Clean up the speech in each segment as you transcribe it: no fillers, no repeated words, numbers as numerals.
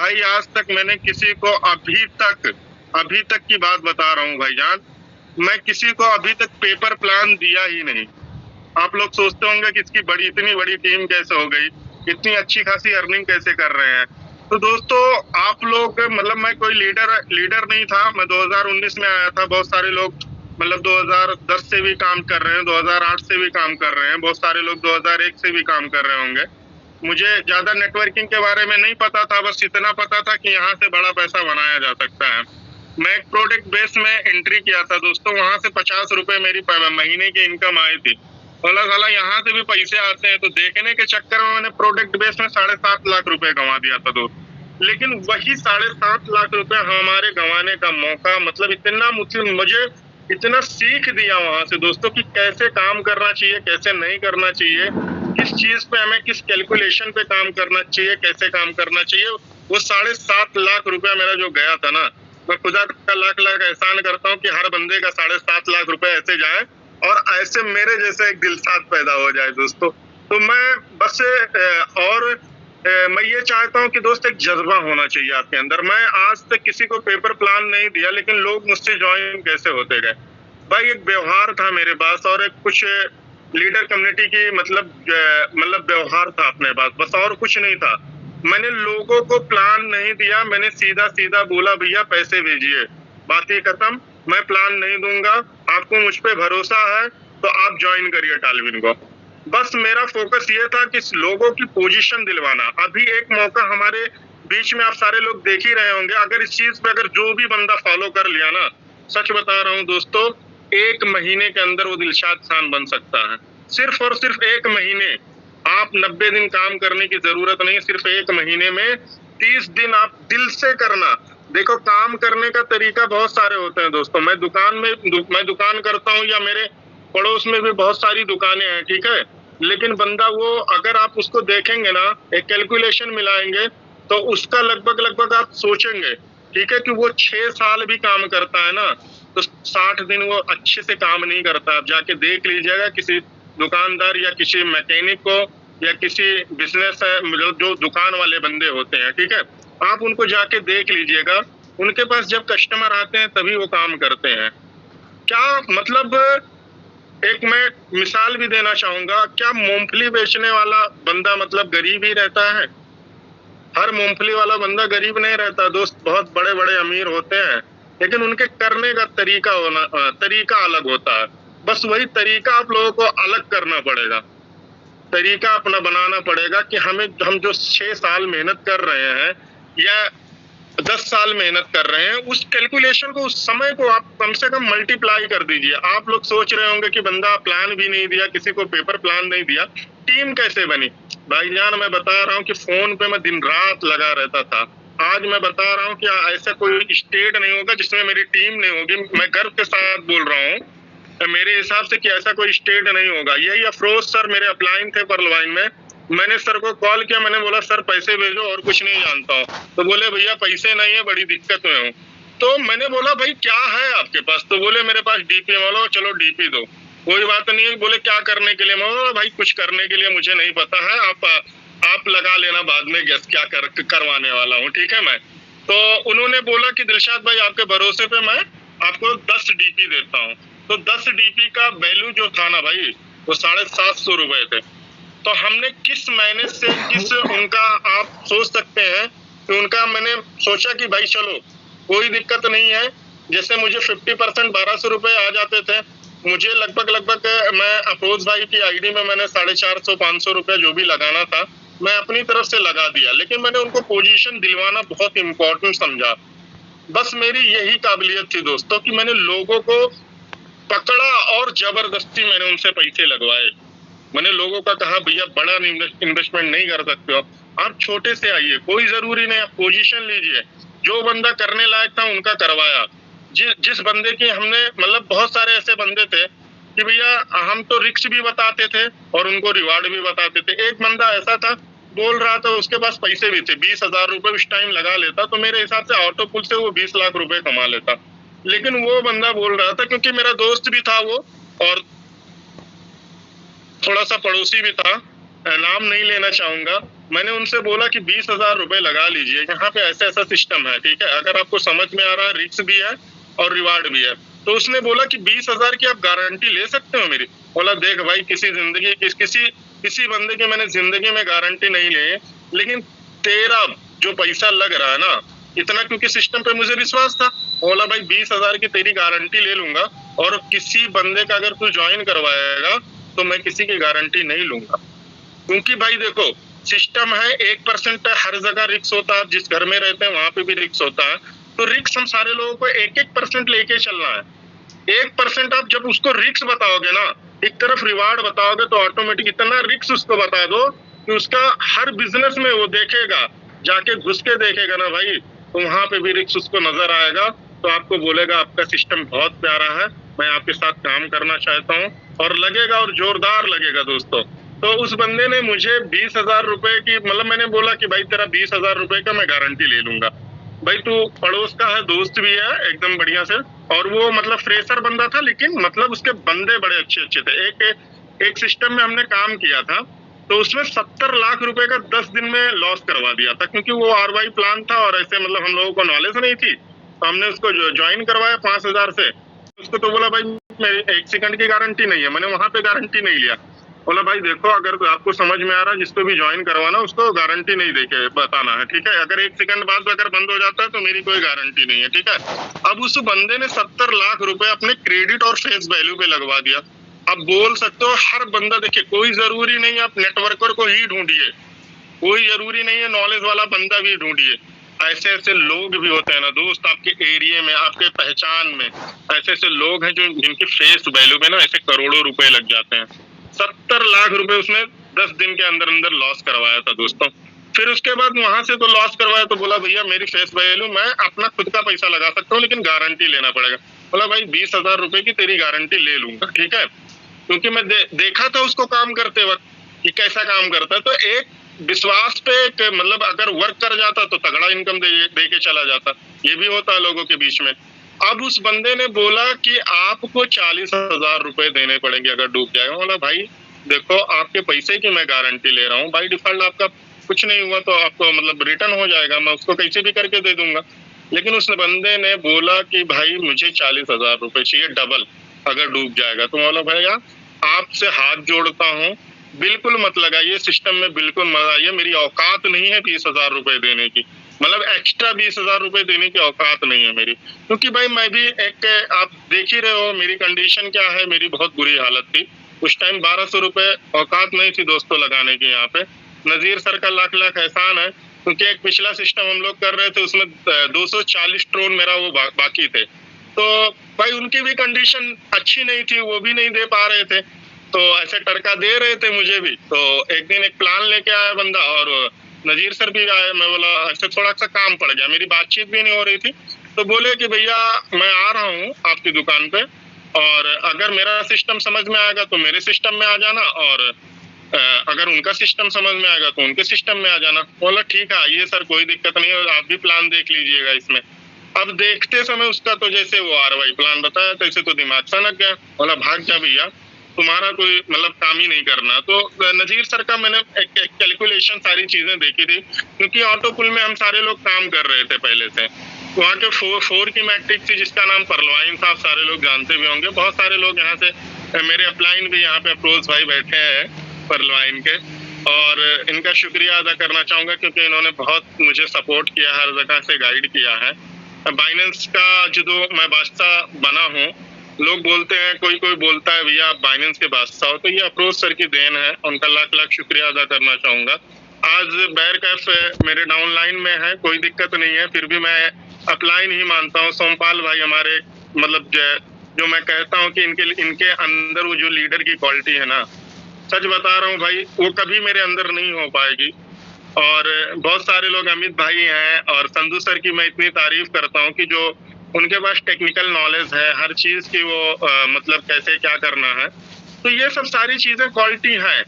भाई आज तक मैंने किसी को अभी तक की बात बता रहा हूँ भाईजान, मैं किसी को अभी तक पेपर प्लान दिया ही नहीं। आप लोग सोचते होंगे कि इसकी इतनी बड़ी टीम कैसे हो गई, इतनी अच्छी खासी अर्निंग कैसे कर रहे हैं। तो दोस्तों आप लोग मतलब मैं कोई लीडर नहीं था। मैं 2019 में आया था। बहुत सारे लोग मतलब 2010 से भी काम कर रहे हैं, 2008 से भी काम कर रहे हैं, बहुत सारे लोग 2001 से भी काम कर रहे होंगे। मुझे ज्यादा नेटवर्किंग के बारे में नहीं पता था, बस इतना पता था कि यहाँ से बड़ा पैसा बनाया जा सकता है। मैं एक प्रोडक्ट बेस में एंट्री किया था दोस्तों, वहां से 50 रुपए मेरी महीने की इनकम आई थी। बोला साला यहाँ से भी पैसे आते हैं, तो देखने के चक्कर में मैंने प्रोडक्ट बेस में 7.5 लाख रुपए गंवा दिया था दोस्त। लेकिन वही 7.5 लाख रुपए हमारे गंवाने का मौका मतलब मुझे इतना सीख दिया वहां से दोस्तों कि कैसे काम करना चाहिए, कैसे नहीं करना चाहिए, किस चीज पे हमें किस कैलकुलेशन पे काम करना चाहिए, कैसे काम करना चाहिए। वो 7.5 लाख रुपया मेरा जो गया था ना, मैं खुदा का लाख लाख एहसान करता हूँ कि हर बंदे का 7.5 लाख रुपए ऐसे जाए और ऐसे मेरे जैसे एक दिलसाद पैदा हो जाए दोस्तों। तो मैं बस मैं ये चाहता हूँ कि दोस्त एक जज्बा होना चाहिए आपके अंदर। मैं आज तक किसी को पेपर प्लान नहीं दिया, लेकिन लोग मुझसे ज्वाइन कैसे होते गए। भाई एक व्यवहार था मेरे पास और एक कुछ लीडर कम्युनिटी की मतलब व्यवहार था अपने पास, बस और कुछ नहीं था। मैंने लोगों को प्लान नहीं दिया, मैंने सीधा सीधा बोला भैया पैसे भेजिए, बात ही खत्म। मैं प्लान नहीं दूंगा, आपको मुझ पे भरोसा है तो आप ज्वाइन करिए टालविन को। बस मेरा फोकस ये था कि लोगों की पोजीशन दिलवाना। अभी एक मौका हमारे बीच में आप सारे लोग देख ही रहे होंगे, अगर इस चीज पे अगर जो भी बंदा फॉलो कर लिया ना, सच बता रहा हूँ दोस्तों, 1 महीने के अंदर वो दिलशाद खान बन सकता है। सिर्फ और सिर्फ 1 महीने, आप 90 दिन काम करने की जरूरत नहीं, सिर्फ 1 महीने में 30 दिन आप दिल से करना। देखो काम करने का तरीका बहुत सारे होते हैं दोस्तों। मैं दुकान करता हूँ या मेरे पड़ोस में भी बहुत सारी दुकानें हैं, ठीक है, लेकिन बंदा वो अगर आप उसको देखेंगे ना, एक कैलकुलेशन मिलाएंगे तो उसका लगभग आप सोचेंगे, ठीक है, कि वो 6 साल भी काम करता है ना तो 60 दिन वो अच्छे से काम नहीं करता। आप जाके देख लीजिएगा किसी दुकानदार या किसी मैकेनिक को या किसी बिजनेस मतलब जो दुकान वाले बंदे होते हैं, ठीक है, आप उनको जाके देख लीजिएगा, उनके पास जब कस्टमर आते हैं तभी वो काम करते हैं। क्या मतलब एक मैं मिसाल भी देना चाहूंगा, क्या मूंगफली बेचने वाला बंदा मतलब गरीब ही रहता है? हर मूंगफली वाला बंदा गरीब नहीं रहता दोस्त, बहुत बड़े बड़े अमीर होते हैं, लेकिन उनके करने का तरीका अलग होता है। बस वही तरीका आप लोगों को अलग करना पड़ेगा, तरीका अपना बनाना पड़ेगा कि हम जो 6 साल मेहनत कर रहे हैं या 10 साल मेहनत कर रहे हैं, उस कैलकुलेशन को, उस समय को आप कम से कम मल्टीप्लाई कर दीजिए। आप लोग सोच रहे होंगे कि बंदा प्लान भी नहीं दिया, किसी को पेपर प्लान नहीं दिया, टीम कैसे बनी? भाईजान मैं बता रहा हूँ कि फोन पे मैं दिन रात लगा रहता था। आज मैं बता रहा हूँ कि ऐसा कोई स्टेट नहीं होगा जिसमें मेरी टीम नहीं होगी। मैं गर्व के साथ बोल रहा हूँ, तो मेरे हिसाब से कि ऐसा कोई स्टेट नहीं होगा। यही अफरोज सर मेरे अपलाइन थे पर्लवाइन में, मैंने सर को कॉल किया, मैंने बोला सर पैसे भेजो और कुछ नहीं जानता हूँ। तो बोले भैया पैसे नहीं है, बड़ी दिक्कत में हूँ। तो मैंने बोला भाई क्या है आपके पास? तो बोले मेरे पास डीपी। बोला चलो डीपी दो, कोई बात नहीं है। बोले क्या करने के लिए? मैं बोला भाई कुछ करने के लिए मुझे नहीं पता है, आप लगा लेना बाद में गैस क्या करवाने वाला हूँ, ठीक है। मैं तो उन्होंने बोला कि दिलशाद भाई आपके भरोसे पे मैं आपको 10 डीपी देता हूँ। तो 10 डीपी का वैल्यू जो था ना भाई, वो 750 रुपए थे। तो हमने किस महीने से किस उनका, आप सोच सकते हैं कि उनका, मैंने सोचा कि भाई चलो कोई दिक्कत नहीं है। जैसे मुझे 50% 1200 रुपए आ जाते थे, मुझे लगभग मैं अफरोज भाई की आईडी में मैंने 450-500 रुपए जो भी लगाना था मैं अपनी तरफ से लगा दिया, लेकिन मैंने उनको पोजीशन दिलवाना बहुत इंपॉर्टेंट समझा। बस मेरी यही काबिलियत थी दोस्तों कि मैंने लोगों को पकड़ा और जबरदस्ती मैंने उनसे पैसे लगवाए। मैंने लोगों का कहा भैया बड़ा इन्वेस्टमेंट नहीं कर सकते हो आप छोटे से आइए, कोई जरूरी नहीं, आप पोजीशन लीजिए। जो बंदा करने लायक था उनका करवाया। जिस बंदे की हमने मतलब बहुत सारे ऐसे बंदे थे कि भैया हम तो रिस्क भी बताते थे और उनको रिवार्ड भी बताते थे। एक बंदा ऐसा था बोल रहा था, उसके पास पैसे भी थे, 20,000 रुपए उस टाइम लगा लेता तो मेरे हिसाब से ऑटो पुल से वो 20 लाख रुपए कमा लेता। लेकिन वो बंदा बोल रहा था, क्योंकि मेरा दोस्त भी था वो और थोड़ा सा पड़ोसी भी था, नाम नहीं लेना चाहूंगा, मैंने उनसे बोला कि 20,000 रुपए लगा लीजिए, यहाँ पे ऐसा ऐसा सिस्टम है, ठीक है, अगर आपको समझ में आ रहा है, रिस्क भी है और रिवार्ड भी है। तो उसने बोला कि 20,000 की आप गारंटी ले सकते हो मेरी। बोला देख भाई, किसी बंदे की मैंने जिंदगी में गारंटी नहीं ली है, लेकिन तेरा जो पैसा लग रहा है ना, इतना क्योंकि सिस्टम पे मुझे विश्वास था। बोला भाई 20,000 की तेरी गारंटी ले लूंगा, और किसी बंदे का अगर तू ज्वाइन करवाएगा तो मैं किसी की गारंटी नहीं लूंगा। क्योंकि भाई देखो, सिस्टम है 1% हर जगह रिक्स होता है, जिस घर में रहते हैं वहां पे भी रिक्स होता है। तो रिक्स हम सारे लोगों को 1-1% लेके चलना है। 1% आप जब उसको रिक्स बताओगे ना, एक तरफ रिवार्ड बताओगे, तो ऑटोमेटिक इतना रिक्स उसको बता दो कि उसका हर बिजनेस में वो देखेगा, जाके घुस के देखेगा ना भाई, तो वहां पे भी रिक्स उसको नजर आएगा। तो आपको बोलेगा आपका सिस्टम बहुत प्यारा है, मैं आपके साथ काम करना चाहता हूँ, और लगेगा, और जोरदार लगेगा दोस्तों। तो उस बंदे ने मुझे 20,000 रुपए की, मतलब मैंने बोला कि भाई तेरा 20,000 रुपए का मैं गारंटी ले लूंगा। भाई तू पड़ोस का है, दोस्त भी है एकदम बढ़िया से, और वो मतलब फ्रेशर बंदा था, लेकिन मतलब उसके बंदे बड़े अच्छे अच्छे थे। एक सिस्टम में हमने काम किया था, तो उसमें 70 लाख रुपए का 10 दिन में लॉस करवा दिया था, क्योंकि वो RY प्लान था, और ऐसे मतलब हम लोगों को नॉलेज नहीं थी, तो हमने उसको ज्वाइन करवाया 5,000 से। उसको तो बोला भाई मेरी 1 सेकंड की गारंटी नहीं है, मैंने वहां पे गारंटी नहीं लिया। बोला भाई देखो, अगर आपको समझ में आ रहा है, जिसको भी ज्वाइन करवाना उसको गारंटी नहीं देके बताना है, ठीक है, अगर 1 सेकंड बाद अगर बंद हो जाता है तो मेरी कोई गारंटी नहीं है, ठीक है। अब उस बंदे ने 70 लाख रुपए अपने क्रेडिट और फेस वैल्यू पे लगवा दिया। अब बोल सकते हो हर बंदा, देखिए कोई जरूरी नहीं आप नेटवर्कर को ही ढूंढिए, कोई जरूरी नहीं है नॉलेज वाला बंदा भी ढूंढिए, ऐसे ऐसे लोग भी होते हैं ना दोस्त, आपके एरिया में, आपके पहचान में ऐसे ऐसे लोग हैं जो जिनकी फेस वैल्यू में ना ऐसे करोड़ों रुपए लग जाते हैं। 70 लाख रुपए उसने 10 दिन के अंदर अंदर लॉस करवाया था दोस्तों। फिर उसके बाद वहां से तो लॉस करवाया, तो बोला भैया मेरी फेस वैल्यू, मैं अपना खुद का पैसा लगा सकता हूँ, लेकिन गारंटी लेना पड़ेगा। बोला भाई 20,000 रुपए की तेरी गारंटी ले लूंगा, ठीक है, क्योंकि मैं देखा था उसको काम करते वक्त कि कैसा काम करता है। तो एक विश्वास पे मतलब अगर वर्क कर जाता तो तगड़ा इनकम दे के चला जाता, ये भी होता है लोगों के बीच में। अब उस बंदे ने बोला कि आपको 40,000 रुपए देने पड़ेंगे अगर डूब जाएगा। बोला भाई देखो, आपके पैसे की मैं गारंटी ले रहा हूँ, बाई डिफॉल्ट आपका कुछ नहीं हुआ तो आपको मतलब रिटर्न हो जाएगा, मैं उसको कैसे भी करके दे दूंगा। लेकिन उस बंदे ने बोला कि भाई मुझे 40,000 रुपए चाहिए डबल, अगर डूब जाएगा। तो बोला भैया आपसे हाथ जोड़ता हूँ, बिल्कुल मत लगाइए सिस्टम में, बिल्कुल मत आइए, मेरी औकात नहीं है 20,000 रुपए देने की, मतलब एक्स्ट्रा 20,000 रुपए देने की औकात नहीं है मेरी। क्योंकि भाई मैं भी एक, आप देख ही रहे हो मेरी कंडीशन क्या है, मेरी बहुत बुरी हालत थी उस टाइम। 1,200 रुपए औकात नहीं थी दोस्तों लगाने की। यहाँ पे नजीर सर का लाख लाख एहसान है, क्योंकि एक पिछला सिस्टम हम लोग कर रहे थे, उसमें 240 ट्रोन मेरा वो बाकी थे। तो भाई उनकी भी कंडीशन अच्छी नहीं थी, वो भी नहीं दे पा रहे थे, तो ऐसे टरका दे रहे थे मुझे भी। तो एक दिन एक प्लान लेके आया बंदा, और नजीर सर भी आए। मैं बोला ऐसे थोड़ा सा काम पड़ गया, मेरी बातचीत भी नहीं हो रही थी। तो बोले कि भैया मैं आ रहा हूँ आपकी दुकान पे, और अगर मेरा सिस्टम समझ में आएगा तो मेरे सिस्टम में आ जाना, और अगर उनका सिस्टम समझ में आएगा तो उनके सिस्टम में आ जाना। बोला ठीक है आइए सर, कोई दिक्कत नहीं है, आप भी प्लान देख लीजिएगा इसमें। अब देखते समय उसका तो जैसे वो RY प्लान बताया तैसे तो दिमाग सनक गया। बोला भाग जा भैया, तुम्हारा कोई मतलब काम ही नहीं करना। तो नजीर सर का मैंने एक कैलकुलेशन सारी चीजें देखी थी, क्योंकि ऑटो पुल में हम सारे लोग काम कर रहे थे पहले से। वहाँ के 4 की मैट्रिक थी, जिसका नाम परलवाइन था, आप सारे लोग जानते भी होंगे। बहुत सारे लोग यहाँ से, मेरे अपलाइन भी यहाँ पे अप्रोच भाई बैठे हैं परलवाइन के, और इनका शुक्रिया अदा करना चाहूंगा, क्योंकि इन्होंने बहुत मुझे सपोर्ट किया, हर जगह से गाइड किया है। बाइनेंस का जो मैं बादशाह बना हूँ, लोग बोलते हैं, कोई कोई बोलता है भैया आप बाइनेंस के बादशाह हो, तो ये अप्रोच सर की देन है, उनका लाख लाख शुक्रिया अदा करना चाहूंगा। आज बेयर कैफ मेरे डाउनलाइन में है, कोई दिक्कत नहीं है, फिर भी मैं अपलाइन ही मानता हूँ। सोमपाल भाई हमारे, मतलब जो मैं कहता हूँ कि इनके अंदर वो जो लीडर की क्वालिटी है ना, सच बता रहा हूँ भाई, वो कभी मेरे अंदर नहीं हो पाएगी। और बहुत सारे लोग, अमित भाई हैं और संधू सर की मैं इतनी तारीफ करता हूँ कि जो उनके पास टेक्निकल नॉलेज है हर चीज की, वो मतलब कैसे क्या करना है, तो ये सब सारी चीजें क्वालिटी हैं।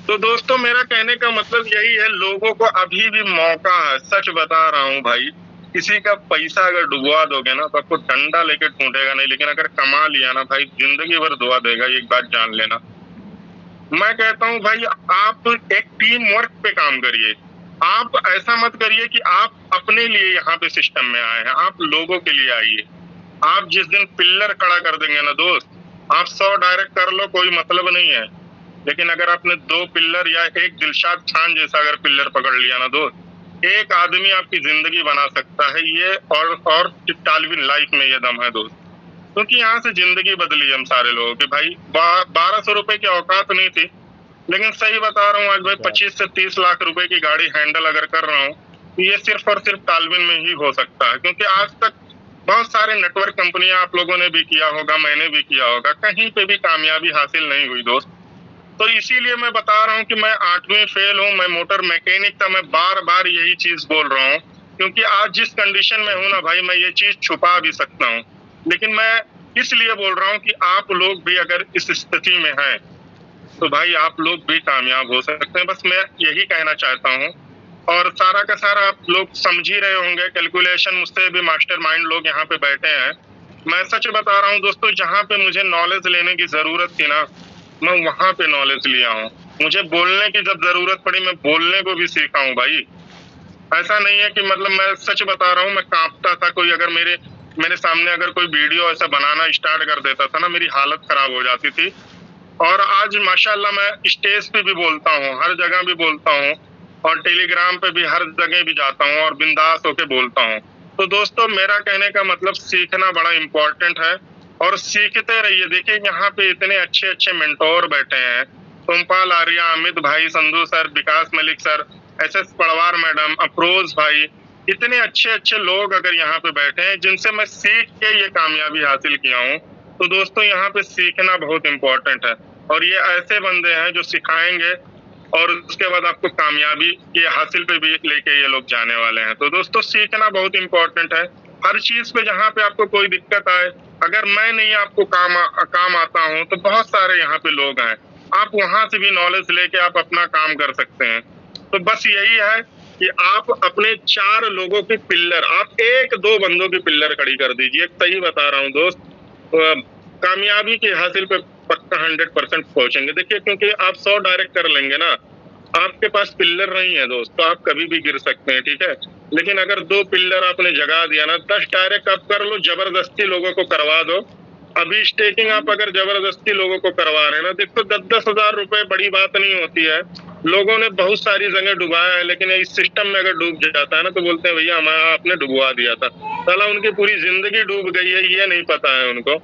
तो दोस्तों मेरा कहने का मतलब यही है, लोगों को अभी भी मौका है, सच बता रहा हूँ भाई। किसी का पैसा अगर डुबवा दोगे ना तो आपको डंडा लेके ढूंढेगा नहीं, लेकिन अगर कमा लिया ना भाई, जिंदगी भर दुआ देगा, एक बात जान लेना। मैं कहता हूँ भाई आप एक टीम वर्क पे काम करिए। आप ऐसा मत करिए कि आप अपने लिए यहाँ पे सिस्टम में आए हैं, आप लोगों के लिए आइए। आप जिस दिन पिल्लर खड़ा कर देंगे ना दोस्त, आप 100 डायरेक्ट कर लो, कोई मतलब नहीं है। लेकिन अगर आपने 2 पिल्लर या एक दिलशाद खान जैसा अगर पिल्लर पकड़ लिया ना दोस्त, एक आदमी आपकी जिंदगी बना सकता है ये। और टालविन लाइफ में ये दम है दोस्त, क्योंकि यहाँ से जिंदगी बदली हम सारे लोगों की भाई। 1200 रुपए की औकात नहीं थी, लेकिन सही बता रहा हूँ आज भाई 25 से 30 लाख रुपए की गाड़ी हैंडल अगर कर रहा हूँ, तो ये सिर्फ और सिर्फ तालविन में ही हो सकता है। क्योंकि आज तक बहुत सारे नेटवर्क कंपनियां आप लोगों ने भी किया होगा, मैंने भी किया होगा, कहीं पे भी कामयाबी हासिल नहीं हुई दोस्त। तो इसीलिए मैं बता रहा हूँ कि मैं 8वीं फेल हूँ, मैं मोटर मैकेनिक था, मैं बार बार यही चीज बोल रहा हूँ। क्योंकि आज जिस कंडीशन में हूँ ना भाई, मैं ये चीज छुपा भी सकता हूँ, लेकिन मैं इसलिए बोल रहा हूँ कि आप लोग भी अगर इस स्थिति में हैं तो भाई आप लोग भी कामयाब हो सकते हैं। बस मैं यही कहना चाहता हूँ। और सारा का सारा आप लोग समझ ही रहे होंगे, कैलकुलेशन मुझसे भी मास्टरमाइंड लोग यहाँ पे बैठे हैं। मैं सच बता रहा हूँ दोस्तों, जहाँ पे मुझे नॉलेज लेने की जरूरत थी ना, मैं वहां पे नॉलेज लिया हूँ। मुझे बोलने की जब जरूरत पड़ी, मैं बोलने को भी सीखा हूँ भाई। ऐसा नहीं है कि मतलब, मैं सच बता रहा हूँ, मैं कांपता था। कोई अगर मेरे सामने अगर कोई वीडियो ऐसा बनाना स्टार्ट कर देता था ना, मेरी हालत खराब हो जाती थी। और आज माशाल्लाह मैं स्टेज पे भी बोलता हूँ, हर जगह भी बोलता हूँ, और टेलीग्राम पे भी हर जगह भी जाता हूँ और बिंदास होके बोलता हूँ। तो दोस्तों मेरा कहने का मतलब सीखना बड़ा इम्पोर्टेंट है, और सीखते रहिए। देखिए यहाँ पे इतने अच्छे अच्छे मेंटोर बैठे हैं, सोमपाल आर्या, अमित भाई, Sandhu sir, Vikas Malik sir, SS Padwar madam, Afroz भाई, इतने अच्छे अच्छे लोग अगर यहाँ पे बैठे हैं जिनसे मैं सीख के ये कामयाबी हासिल किया हूँ। तो दोस्तों यहाँ पे सीखना बहुत इम्पोर्टेंट है, और ये ऐसे बंदे हैं जो सिखाएंगे और उसके बाद आपको कामयाबी के हासिल पे भी लेके ये लोग जाने वाले हैं। तो दोस्तों सीखना बहुत इम्पोर्टेंट है। हर चीज पे जहाँ पे आपको कोई दिक्कत आए, अगर मैं नहीं आपको काम आता हूँ, तो बहुत सारे यहाँ पे लोग हैं, आप वहां से भी नॉलेज लेके आप अपना काम कर सकते हैं। तो बस यही है कि आप अपने 4 लोगों की पिल्लर, आप 1-2 बंदों की पिल्लर खड़ी कर दीजिए। सही बता रहा हूँ दोस्त, कामयाबी के हासिल पे पक्का 100% पहुंचेंगे। देखिए क्योंकि आप 100 डायरेक्ट कर लेंगे ना, आपके पास पिल्लर नहीं है दोस्त, तो आप कभी भी गिर सकते हैं, ठीक है। लेकिन अगर 2 पिल्लर आपने जगा दिया ना, 10 डायरेक्ट आप कर लो, जबरदस्ती लोगों को करवा दो। अभी स्टेकिंग आप अगर जबरदस्ती लोगों को करवा रहे हैं ना, देखो 10-10 हजार रुपए बड़ी बात नहीं होती है। लोगों ने बहुत सारी जगह डुबाया है, लेकिन इस सिस्टम में अगर डूब जाता है ना, तो बोलते हैं भैया हमारा आपने डुबवा दिया था। साला उनकी पूरी जिंदगी डूब गई है, ये नहीं पता है उनको,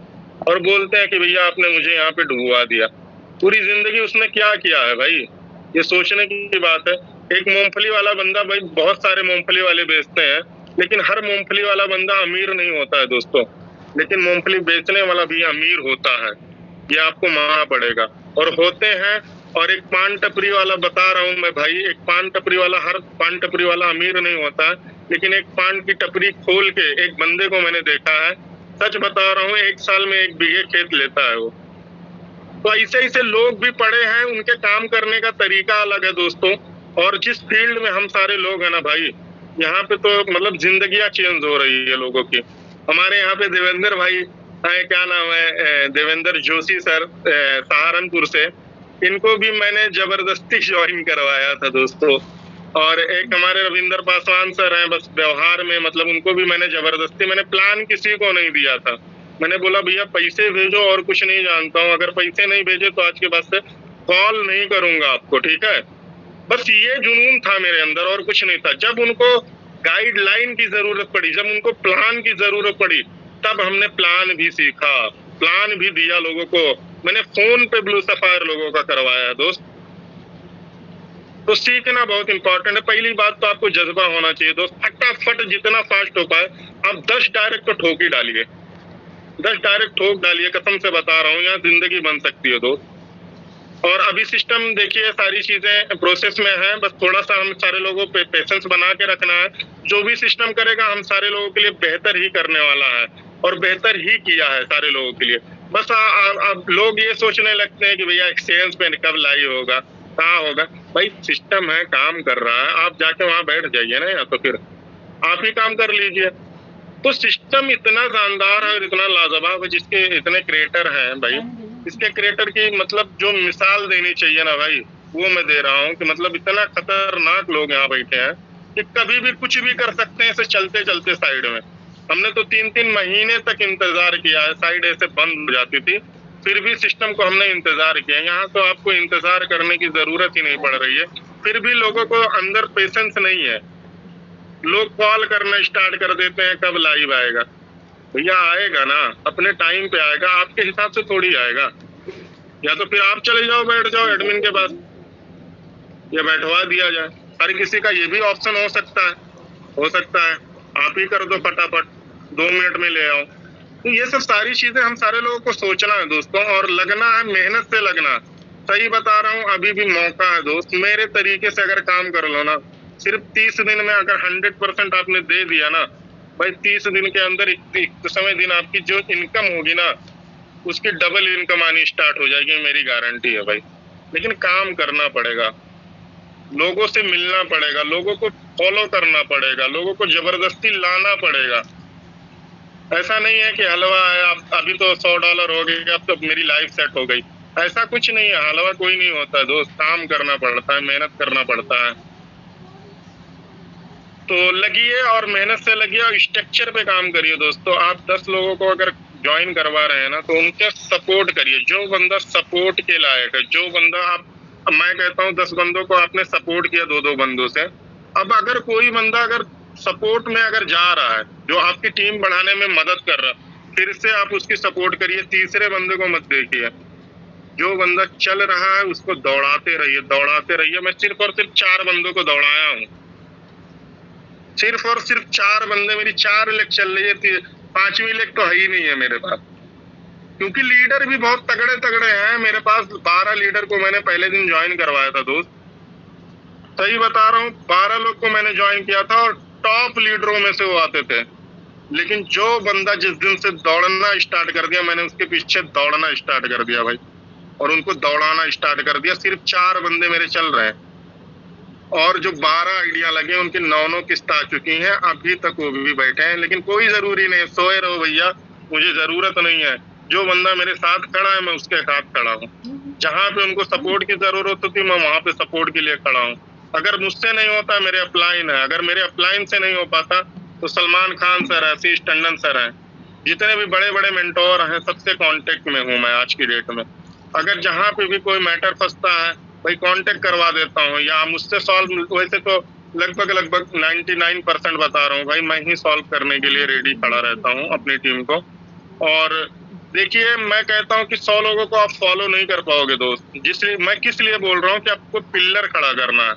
और बोलते हैं कि भैया आपने मुझे यहाँ पे डुबवा दिया। पूरी जिंदगी उसने क्या किया है भाई, ये सोचने की बात है। एक मूंगफली वाला बंदा, भाई बहुत सारे मूंगफली वाले बेचते हैं, लेकिन हर मूंगफली वाला बंदा अमीर नहीं होता है दोस्तों, लेकिन मूंगफली बेचने वाला भी अमीर होता है, ये आपको मानना पड़ेगा। और होते हैं। और एक पान टपरी वाला, बता रहा हूँ मैं भाई, एक पान टपरी वाला, हर पान टपरी वाला अमीर नहीं होता है, लेकिन एक पान की टपरी खोल के एक बंदे को मैंने देखा है, सच बता रहा हूँ, 1 साल में 1 बीघे खेत लेता है वो। तो ऐसे ऐसे लोग भी पड़े हैं, उनके काम करने का तरीका अलग है दोस्तों। और जिस फील्ड में हम सारे लोग हैं ना भाई, यहाँ पे तो मतलब जिंदगियां चेंज हो रही है लोगों की। हमारे यहाँ पे देवेंद्र भाई है, क्या नाम है, देवेंद्र जोशी सर, सहारनपुर से, इनको भी मैंने जबरदस्ती ज्वाइन करवाया था दोस्तों। और एक हमारे रविंदर पासवान सर हैं, बस व्यवहार में, मतलब उनको भी मैंने जबरदस्ती, मैंने प्लान किसी को नहीं दिया था। मैंने बोला भैया पैसे भेजो, और कुछ नहीं जानता हूँ, अगर पैसे नहीं भेजे तो आज के बाद से कॉल नहीं करूंगा आपको, ठीक है। बस ये जुनून था मेरे अंदर, और कुछ नहीं था। जब उनको गाइडलाइन की जरूरत पड़ी, जब उनको प्लान की जरूरत पड़ी, तब हमने प्लान भी सीखा, प्लान भी दिया लोगों को। मैंने फोन पे ब्लू सफायर लोगों का करवाया दोस्त। तो सीखना बहुत इंपॉर्टेंट है। पहली बात तो आपको जज्बा होना चाहिए दोस्त, फटाफट जितना फास्ट हो पाए आप 10 डायरेक्ट तो ठोक ही डालिए, 10 डायरेक्ट ठोक डालिए, कसम से बता रहा हूँ, यहाँ जिंदगी बन सकती है दोस्त। और अभी सिस्टम देखिए, सारी चीजें प्रोसेस में है, बस थोड़ा सा हम सारे लोगों पे पेशेंस बना के रखना है। जो भी सिस्टम करेगा हम सारे लोगों के लिए बेहतर ही करने वाला है, और बेहतर ही किया है सारे लोगों के लिए। बस अब लोग ये सोचने लगते हैं कि भैया एक्सचेंज पे कब लाई होगा, कहाँ होगा। भाई सिस्टम है, काम कर रहा है, आप जाके वहां बैठ जाइए ना, या तो फिर आप ही काम कर लीजिए। तो सिस्टम इतना शानदार है और इतना लाजवाब है, जिसके इतने क्रिएटर हैं भाई, इसके क्रिएटर की मतलब जो मिसाल देनी चाहिए ना भाई, वो मैं दे रहा हूँ कि मतलब इतना खतरनाक लोग यहाँ बैठे हैं कि कभी भी कुछ भी कर सकते हैं ऐसे चलते चलते साइड में। हमने तो 3-3 महीने तक इंतजार किया है, साइड ऐसे बंद हो जाती थी, फिर भी सिस्टम को हमने इंतजार किया। यहाँ तो आपको इंतजार करने की जरूरत ही नहीं पड़ रही है, फिर भी लोगों को अंदर पेशेंस नहीं है। लोग कॉल करना स्टार्ट कर देते हैं कब लाइव आएगा। भैया आएगा ना, अपने टाइम पे आएगा, आपके हिसाब से थोड़ी आएगा। या तो फिर आप चले जाओ, बैठ जाओ एडमिन के पास, या बैठवा दिया जाए। हर किसी का ये भी ऑप्शन हो सकता है आप ही कर दो फटाफट, 2 मिनट में ले आओ। तो ये सब सारी चीजें हम सारे लोगों को सोचना है दोस्तों, और लगना है, मेहनत से लगना। सही बता रहा हूँ, अभी भी मौका है दोस्त। मेरे तरीके से अगर काम कर लो ना, सिर्फ 30 दिन में अगर 100% आपने दे दिया ना भाई, 30 दिन के अंदर 31वें दिन आपकी जो इनकम होगी ना, उसकी डबल इनकम आनी स्टार्ट हो जाएगी, मेरी गारंटी है भाई। लेकिन काम करना पड़ेगा, लोगों से मिलना पड़ेगा, लोगों को फॉलो करना पड़ेगा, लोगों को जबरदस्ती लाना पड़ेगा। ऐसा नहीं है कि हलवा है, आप अभी तो $100 हो गए, अब तो मेरी लाइफ सेट हो गई। ऐसा कुछ नहीं है, हलवा कोई नहीं होता दोस्त, काम करना पड़ता है, मेहनत करना पड़ता है। तो लगिए और मेहनत से लगिए और स्ट्रक्चर पे काम करिए दोस्तों। आप 10 लोगों को अगर ज्वाइन करवा रहे हैं ना, तो उनके सपोर्ट करिए। जो बंदा सपोर्ट के लायक है, जो बंदा मैं कहता हूँ 10 बंदों को आपने सपोर्ट किया 2-2 बंदों से, अब अगर कोई बंदा अगर सपोर्ट में अगर जा रहा है, जो आपकी टीम बढ़ाने में मदद कर रहा है, फिर से आप उसकी सपोर्ट करिए। तीसरे बंदे को मत देखिए। जो बंदा चल रहा है उसको दौड़ाते रहिए। मैं सिर्फ और सिर्फ 4 बंदों को दौड़ाया हूँ, सिर्फ और सिर्फ 4 बंदे। मेरी 4 लेग चल रही है, 5वीं लेग तो है ही नहीं है मेरे पास, क्योंकि लीडर भी बहुत तगड़े तगड़े हैं मेरे पास। 12 लीडर को मैंने पहले दिन ज्वाइन करवाया था दोस्त, सही बता रहा हूँ। 12 लोग को मैंने ज्वाइन किया था और टॉप लीडरों में से वो आते थे। लेकिन जो बंदा जिस दिन से दौड़ना स्टार्ट कर दिया, मैंने उसके पीछे दौड़ना स्टार्ट कर दिया भाई, और उनको दौड़ाना स्टार्ट कर दिया। सिर्फ 4 बंदे मेरे चल रहे हैं, और जो 12 आइडिया लगे उनकी 9 किस्त आ चुकी हैं, अभी तक वो भी बैठे हैं। लेकिन कोई जरूरी नहीं, सोए रहो भैया, मुझे जरूरत नहीं है। जो बंदा मेरे साथ खड़ा है मैं उसके साथ खड़ा हूँ। जहाँ पे उनको सपोर्ट की जरूरत होती मैं वहां पे सपोर्ट के लिए खड़ा हूँ। अगर मुझसे नहीं होता, मेरे अपलाइन है, अगर मेरे अपलाइन से नहीं हो पाता तो सलमान खान सर है, शीश टंडन सर है, जितने भी बड़े बड़े मेंटोर हैं सबसे कांटेक्ट में हूँ मैं आज की डेट में। अगर जहाँ पे भी कोई मैटर फंसता है भाई, कांटेक्ट करवा देता हूँ, या मुझसे सॉल्व। वैसे तो लगभग 99% बता रहा हूँ भाई, मैं ही सॉल्व करने के लिए रेडी खड़ा रहता हूँ अपनी टीम को। और देखिए, मैं कहता हूँ कि 100 लोगों को आप फॉलो नहीं कर पाओगे दोस्त। जिसलिए मैं किस लिए बोल रहा हूँ कि आपको पिलर खड़ा करना है।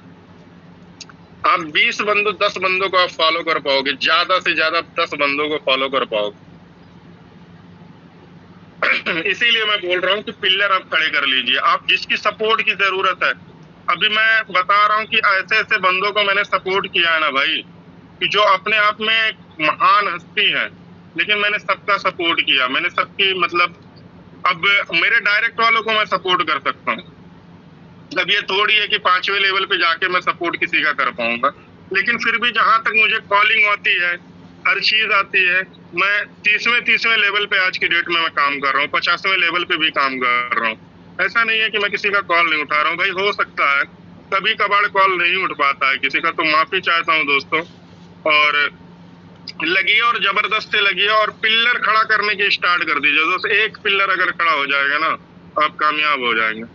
आप 20 बंदों 10 बंदों को आप फॉलो कर पाओगे, ज्यादा से ज्यादा 10 बंदों को फॉलो कर पाओगे। इसीलिए मैं बोल रहा हूँ कि पिलर आप खड़े कर लीजिए, आप जिसकी सपोर्ट की जरूरत है। अभी मैं बता रहा हूँ कि ऐसे ऐसे बंदों को मैंने सपोर्ट किया है ना भाई, कि जो अपने आप में एक महान हस्ती है, लेकिन मैंने सबका सपोर्ट किया, मैंने सबकी मतलब। अब मेरे डायरेक्ट वालों को मैं सपोर्ट कर सकता हूँ, अब ये थोड़ी है कि 5वें लेवल पे जाके मैं सपोर्ट किसी का कर पाऊंगा। लेकिन फिर भी जहां तक मुझे कॉलिंग होती है, हर चीज आती है, मैं 30वें लेवल पे आज की डेट में मैं काम कर रहा हूँ, 50वें लेवल पे भी काम कर रहा हूँ। ऐसा नहीं है कि मैं किसी का कॉल नहीं उठा रहा हूँ भाई, हो सकता है कभी कभार कॉल नहीं उठ पाता है किसी का, तो माफी चाहता हूँ दोस्तों। और लगिए और जबरदस्त से लगिए और पिलर खड़ा करने की स्टार्ट कर दीजिए दोस्त। एक पिलर अगर खड़ा हो जाएगा ना, आप कामयाब हो जाएंगे।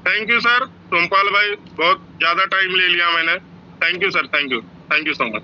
थैंक यू सर सोमपाल भाई, बहुत ज्यादा टाइम ले लिया मैंने। Thank you sir, thank you so much.